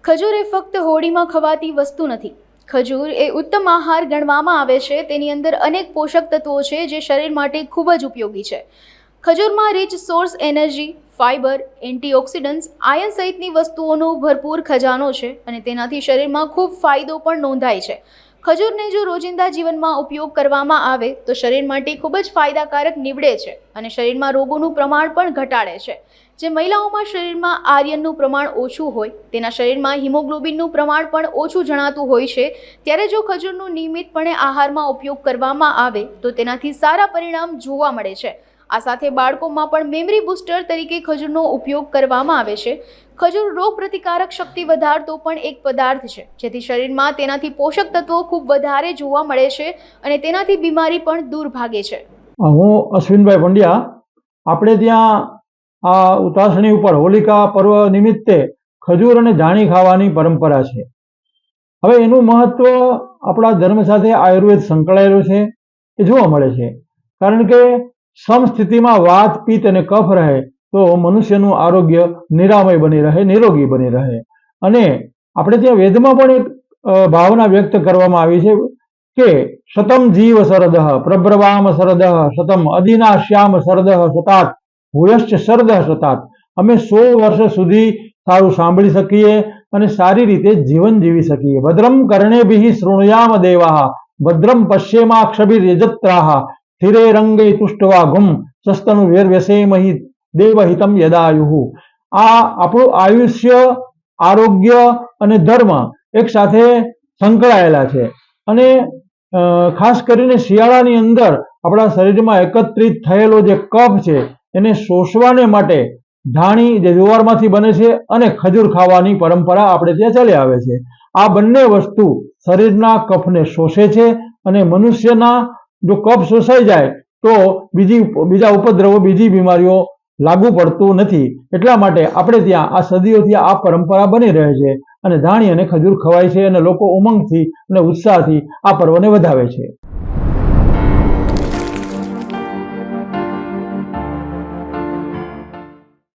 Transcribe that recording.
ખજૂર એ ફક્ત હોળીમાં ખવાતી વસ્તુ નથી. ખજૂર એ ઉત્તમ આહાર ગણવામાં આવે છે. તેની અંદર અનેક પોષક તત્વો છે જે શરીર માટે ખૂબ જ ઉપયોગી છે. ખજૂરમાં rich source energy, fibre, antioxidants, iron સહિતની વસ્તુઓનો ભરપૂર ખજાનો છે અને તેનાથી શરીરમાં ખૂબ ફાયદો પણ નોંધાય છે. ખજૂરને જો રોજિંદા જીવનમાં ઉપયોગ કરવામાં આવે તો શરીર માટે ખૂબ જ ફાયદાકારક નીવડે છે અને શરીરમાં રોગોનું પ્રમાણ પણ ઘટાડે છે. જે મહિલાઓમાં શરીરમાં આયર્નનું પ્રમાણ ઓછું હોય તેના શરીરમાં હિમોગ્લોબિનનું પ્રમાણ પણ ઓછું જણાતું હોય છે, ત્યારે જો ખજૂરનો નિયમિતપણે આહારમાં ઉપયોગ કરવામાં આવે તો તેનાથી સારા પરિણામ જોવા મળે છે. આ સાથે બાળકોમાં પણ મેમરી બૂસ્ટર તરીકે ખજૂરનો ઉપયોગ કરવામાં આવે છે. ખજૂર રોગ પ્રતિકારક શક્તિ વધારતો પણ એક પદાર્થ છે, જેથી શરીરમાં તેનાથી પોષક તત્વો ખૂબ વધારે જોવા મળે છે અને તેનાથી બીમારી પણ દૂર ભાગે છે. હું અશ્વિનભાઈ પંડ્યા. આપણે ત્યાં આ ઉતાસણી ઉપર હોલિકા પર્વ નિમિત્તે ખજૂર અને ધાણી ખાવાની પરંપરા છે. હવે એનું મહત્વ આપણા ધર્મ સાથે આયુર્વેદ સંકળાયેલું છે એ જોવા મળે છે. કારણ કે સમસ્થિતિમાં વાત, પિત્ત અને કફ રહે તો મનુષ્યનું આરોગ્ય નિરામય બની રહે, નિરોગી બની રહે. અને આપણે ત્યાં વેદમાં પણ એક ભાવના વ્યક્ત કરવામાં આવી છે કે શતમ જીવ શરદઃ પ્રબ્રવામ શરદઃ શતમ અદિના શ્યામ શરદઃ શતાત ભૂયશ્ચ શરદઃ શતાત. અમે 100 વર્ષ સુધી સારું સાંભળી શકીએ અને સારી રીતે જીવન જીવી શકીએ. ભદ્રમ કર્ણેભિઃ શૃણુયામ દેવાઃ ભદ્રમ પશ્યેમાક્ષભિર્યજત્રાઃ સ્થિરે રંગે તુષ્ટવા ગુમ સસ્તનુ વ્યસેમહિ દેવહિતમ યદાયુઃ. આ આપણું આયુષ્ય, આરોગ્ય અને ધર્મ એક સાથે સંકળાયેલા છે. અને ખાસ કરીને શિયાળાની અંદર આપણા શરીરમાં એકત્રિત થયેલો જે કફ છે એને શોષવાને માટે ધાણી જે જુવારમાંથી બને છે અને ખજૂર ખાવાની પરંપરા આપણે ત્યાં ચાલી આવે છે. આ બંને વસ્તુ શરીરના કફને શોષે છે અને મનુષ્યના જો કફ શોષાઈ જાય તો બીજા ઉપદ્રવો, બીજી બીમારીઓ લાગુ પડતું નથી. એટલા માટે આપણે ત્યાં આ સદીઓથી આ પરંપરા બની રહે છે અને ધાણી અને ખજૂર ખવાય છે અને લોકો ઉમંગથી અને ઉત્સાહથી આ પર્વને વધાવે છે.